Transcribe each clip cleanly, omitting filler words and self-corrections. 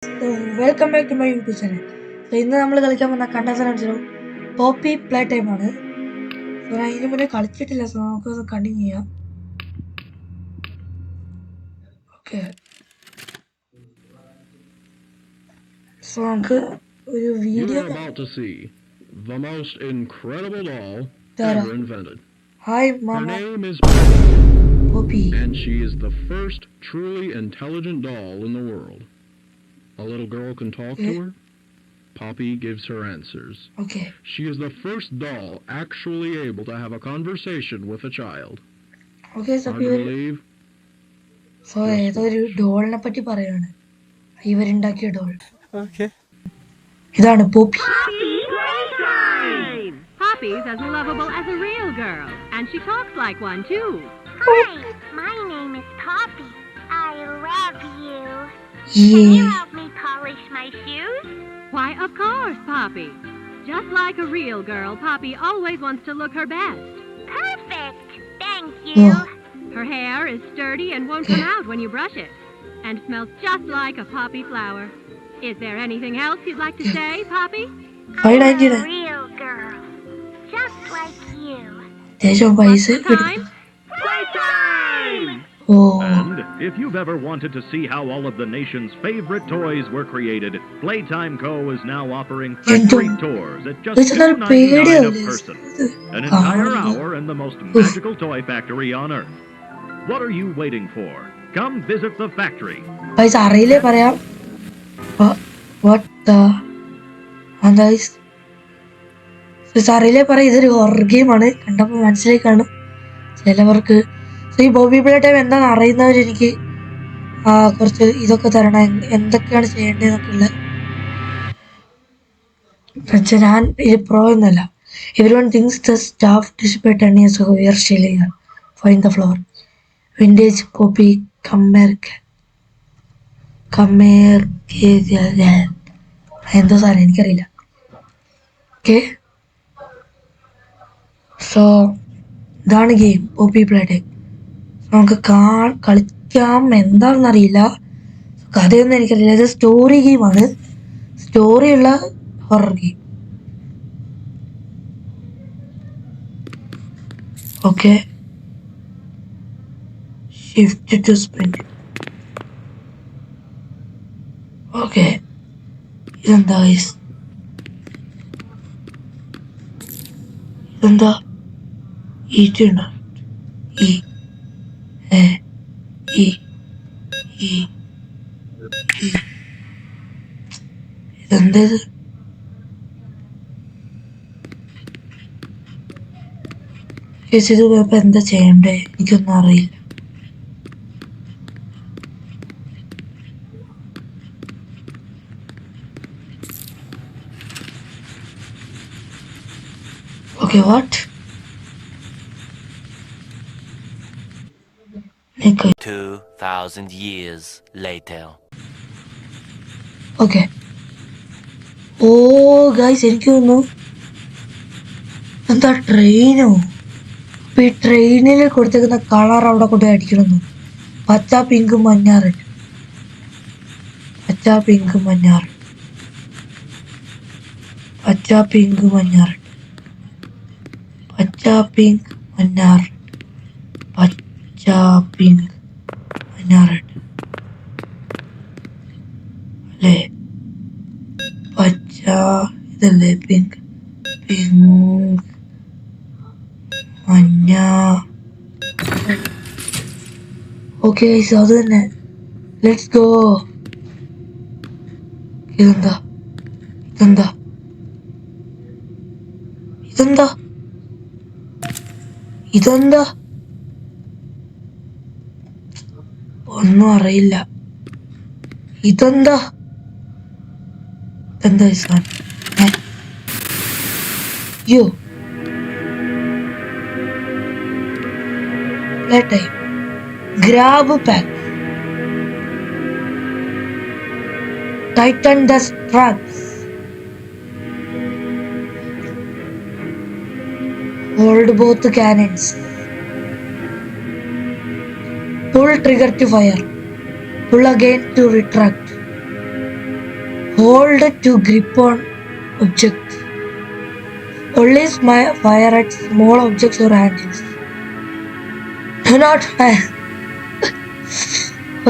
Welcome back to my YouTube channel. ഇന്ന് നമ്മൾ കളിക്കാൻ വന്ന കണ്ടൻസർ പോപ്പി പ്ലേ ടൈം ആണ്. ഞാൻ ഇതിനു മുന്നേ കളിച്ചിട്ടില്ല, സോ നമുക്കത് കണ്ടിന്യൂ ചെയ്യാം. ഓക്കെ, സോ നമുക്ക് ഒരു video. The most incredible doll Tara. ever invented. Hi, Mama. Her name is Poppy. And she is the first truly intelligent doll in the world. A little girl can talk to her. Poppy gives her answers. Okay. She is the first doll actually able to have a conversation with a child. Okay, so Hard to believe? So ഏതൊരു ഡോളിനെ പറ്റി പറയാണ്, ഇവരുണ്ടാക്കിയ doll. Okay. ഇതാണ് poppy. Poppy's as lovable as a real girl, and she talks like one too. Hi, my name is Poppy. I love you. Yeah. Can you help me polish my shoes? Why, of course, Poppy. Just like a real girl, Poppy always wants to look her best. Perfect. Thank you. Oh. Her hair is sturdy and won't come out when you brush it, and smells just like a poppy flower. Is there anything else you'd like to say, Poppy? I'm a real girl, just like you. അത്യാവശ്യം പൈസ Time? Playtime! And if you've ever wanted to see how all of the nation's favorite toys were created, Playtime Co. is now offering factory tours at just $2.99 a person. An entire hour in the most magical toy factory on Earth. What are you waiting for? Come visit the factory. പൈസ അറിയില്ലേ പറയാം. അറിയില്ലേ പറയാം. ഇതൊരു horror ഗെയിമാണ്, കണ്ടപ്പോൾ മനസ്സിലേക്കാണ് ചിലവർക്ക്. ഈ ബോബി പ്ലേ ടൈം എന്താണെന്ന് അറിയുന്നവർ എനിക്ക് കുറച്ച് ഇതൊക്കെ തരണം, എന്തൊക്കെയാണ് ചെയ്യേണ്ടതെന്നൊക്കെ ഉള്ളത്. പക്ഷെ ഞാൻ ഇത് പ്രോ എന്നല്ല. Everyone things the staff dissipate 10 years ago. We are still here. Find the floor. Vintage Poppy എന്തോ സാധനം എനിക്കറിയില്ല. ഓക്കെ, സോ ഇതാണ് ഗെയിം പോപ്പി പ്ലേ ടൈം. നമുക്ക് കളിക്കാം. എന്താണെന്നറിയില്ല, കഥയൊന്നും എനിക്കറിയില്ല. ഇത് സ്റ്റോറി ഗെയിമാണ്, സ്റ്റോറിയുള്ള horror game. Okay, shift to sprint. Okay, ഇതെന്താ ഇതെന്താ ഈറ്റുണ്ടോ? ഇതെന്തത്? ഇത് ഇപ്പൊ എന്താ ചെയ്യണ്ടേ എനിക്കൊന്നും അറിയില്ല. Okay, what? 2,000 years later. Okay. Oh guys, എനിക്ക് തോന്നുന്നു എന്താ ട്രെയിനോ? അപ്പൊ ഈ ട്രെയിനിൽ കൊടുത്തേക്കുന്ന കളർ അവിടെ കൊണ്ട് അടിക്കണമെന്നു. പച്ച, പിങ്ക്, മഞ്ഞ, റെഡ്. പച്ച, പിങ്ക്, മഞ്ഞ, റെഡ്. പച്ച, പിങ്ക്, മഞ്ഞ, റെഡ്. പച്ച, പിങ്ക്, മഞ്ഞ, റെഡ്. പച്ച, പിങ്ക്, മഞ്ഞ, റെഡ്. അല്ലേ? പച്ച ഇതല്ലേ? പിങ്ക്, പിങ്ക്, മഞ്ഞ. ഓക്കെ, അത് തന്നെ. Let's go. ഇതെന്താ? ഇതെന്താ? ഇതെന്താ? ഇതെന്താ? ഒന്നും അറിയില്ല. ഇതെന്താ? ഇതെന്താ സാധനം? Yo grab pack. Tighten the straps. Hold both cannons. Pull trigger to fire. Pull again to retract. Hold to grip on objects. Only fire at small objects or handles. Do not fire.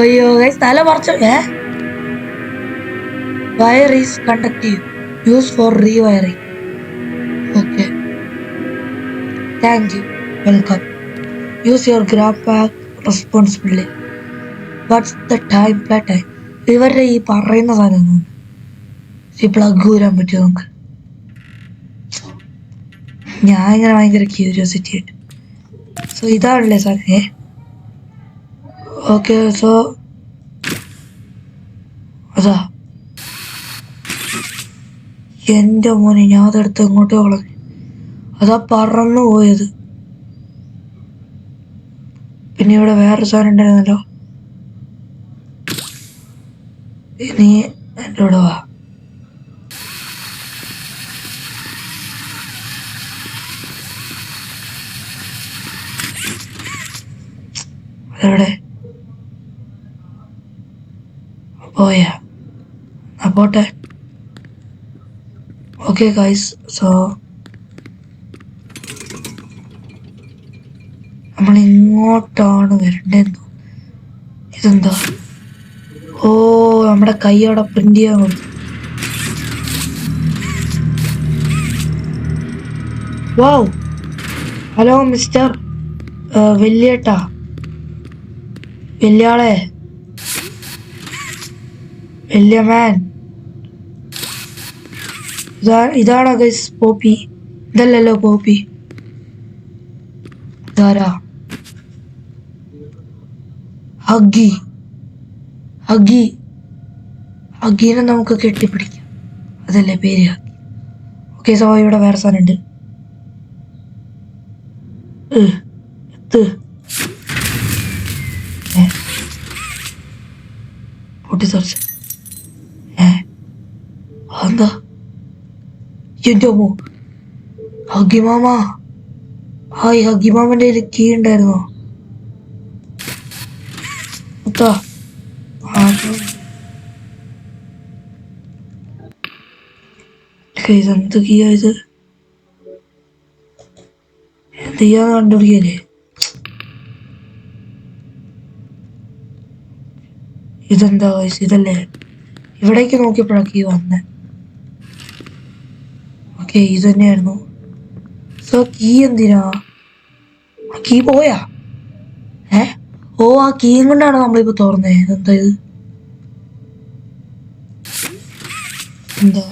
അയ്യോ തല പറിച്ചു. Wire is conductive. Used for rewiring. Okay. Thank you. Welcome. Use your grab bag responsibly. What's the time? Playtime. ഇവരുടെ ഈ പറയുന്ന സാധനം ഈ plug ഊരാൻ പറ്റുമോ നമുക്ക്? ഞാൻ ഇങ്ങനെ ഭയങ്കര ക്യൂരിയോസിറ്റി ആയിട്ട്. സോ ഇതാണല്ലേ സാധനം. ഓക്കെ സോ അതാ എൻ്റെ മോനെ ഞാൻ അതെടുത്ത് എങ്ങോട്ടോ കളഞ്ഞു. അതാ പറന്നു പോയത്. പിന്നെ ഇവിടെ വേറൊരു സാധനം ഉണ്ടായിരുന്നല്ലോ. നീ എൻ്റെ കൂടെ വാ. അതെവിടെ പോയാ? പോട്ടെ. ഓക്കെ ഗൈസ്, സോ നമ്മൾ ഇങ്ങോട്ടാണ് വരണ്ടേന്ന് തോന്നുന്നു. ഇതെന്താ? ഓ നമ്മുടെ കൈ അവിടെ പ്രിന്റ് ചെയ്യാൻ കൊടുത്തു. വാവ്, ഹലോ മിസ്റ്റർ വലിയേട്ടാ, വലിയാളെ, വലിയ മാൻ. ഇതാണോ ഗൈസ് പോപ്പി? ഇതല്ലല്ലോ പോപ്പി. ഇതാരാ? ഹഗ്ഗി. ഹഗ്ഗീനെ നമുക്ക് കെട്ടിപ്പിടിക്കാം, അതല്ലേ പേര് ഹഗ്ഗി. ഓക്കെ സോ ഇവിടെ വേറെ സാധനം ഉണ്ട്. പൊട്ടിത്തെറിച്ച എന്താ? എൻ്റെ അമ്മോ, ഹഗ്ഗി മാമ. ഹായ്, ഹഗ്ഗി മാമൻ്റെ കയ്യിൽ കീ ഉണ്ടായിരുന്നോ? ഇതെന്ത് കീയാ ഇത്? എന്ത് ചെയ്യാന്ന് കണ്ടുപിടിക്കല്ലേ? ഇതെന്താ വയസ്സ്? ഇതല്ലേ ഇവിടേക്ക് നോക്കിയപ്പോഴാ കീ വന്നേ. ഓക്കെ ഇത് തന്നെയായിരുന്നു. സോ കീ എന്തിനാ? കീ പോയാ? ഓ ആ കീയും കൊണ്ടാണ് നമ്മളിപ്പോ തുറന്നേ. എന്താ ഇത്? എന്താ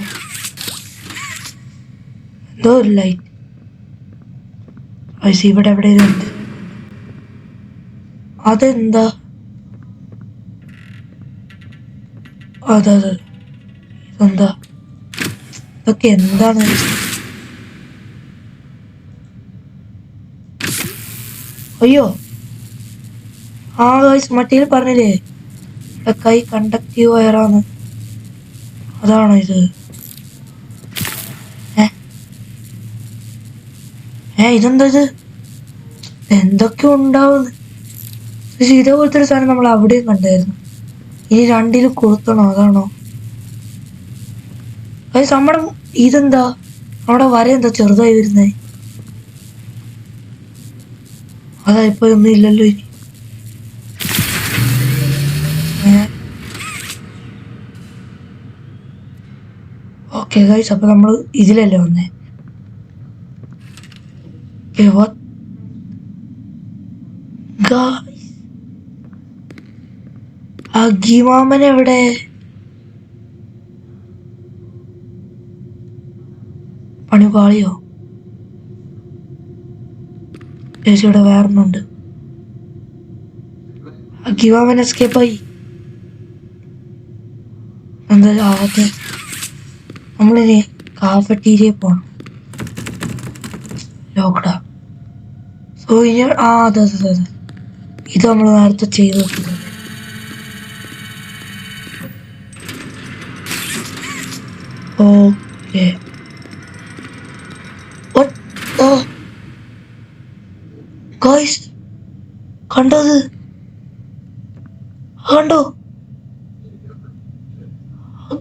എന്തോ ഒരു ലൈറ്റ് വയസ്സ് ഇവിടെ എവിടെയും ഉണ്ട്. അതെന്താ? അതെ ഇതെന്താ? ഇതൊക്കെ എന്താണ്? അയ്യോ ആ ഗൈസ് മറ്റേ പറഞ്ഞില്ലേ കൈ കണ്ടക്റ്റീവ് വയറാന്ന്. അതാണോ ഇത്? ഇതെന്താ ഇത്? എന്തൊക്കെ ഉണ്ടാവുന്നു. പക്ഷെ ഇതേപോലത്തെ ഒരു സാധനം നമ്മൾ അവിടെയും കണ്ടായിരുന്നു. ഇനി രണ്ടിലും കൊടുക്കണോ? അതാണോ ഗൈസ്? നമ്മുടെ ഇതെന്താ? നമ്മുടെ വര എന്താ ചെറുതായി വരുന്നേ? അതാ ഇപ്പൊ ഒന്നും ഇല്ലല്ലോ ഇനി. ഓക്കെ ഗൈസ്, അപ്പൊ നമ്മൾ ഇതിലല്ലേ വന്നേ. ഹഗ്ഗിമാമൻ എവിടെ? പണി പാളിയോ? ചേച്ചിയുടെ വേറൊന്നുണ്ട്. ഹഗ്ഗിമാമൻ എസ്കേപ്പായി. എന്താ ആവത്തെ? നമ്മളിനി കാഫറ്റീരിയ പോണം. ലോക്കടാ. സോ ഇനി അതെ ഇത് നമ്മൾ നേരത്തെ ചെയ്ത് നോക്കുന്നത്. ഓക്കെ ഗൈസ്, കണ്ടത് കണ്ടോ?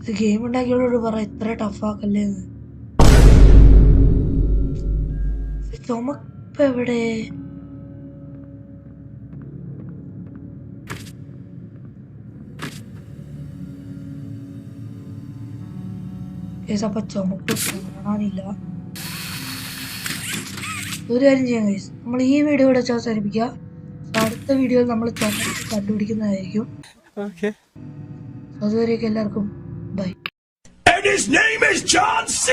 ഇത് ഗെയിം ഉണ്ടാക്കിയോട് പറ ഇത്ര ടഫാക്കല്ലേന്ന്. ചുമപ്പ് എവിടെ? അപ്പൊ ചുമപ്പ് കാണാനില്ല. ഒരു കാര്യം ചെയ്യാം ഗൈസ്, നമ്മൾ ഈ വീഡിയോ ഇവിടെ വെച്ച് അവസാനിപ്പിക്കുക. അടുത്ത വീഡിയോയിൽ നമ്മൾ ചുമപ്പ് കണ്ടുപിടിക്കുന്നതായിരിക്കും. അതുവരെയൊക്കെ എല്ലാവർക്കും by. And his name is John C.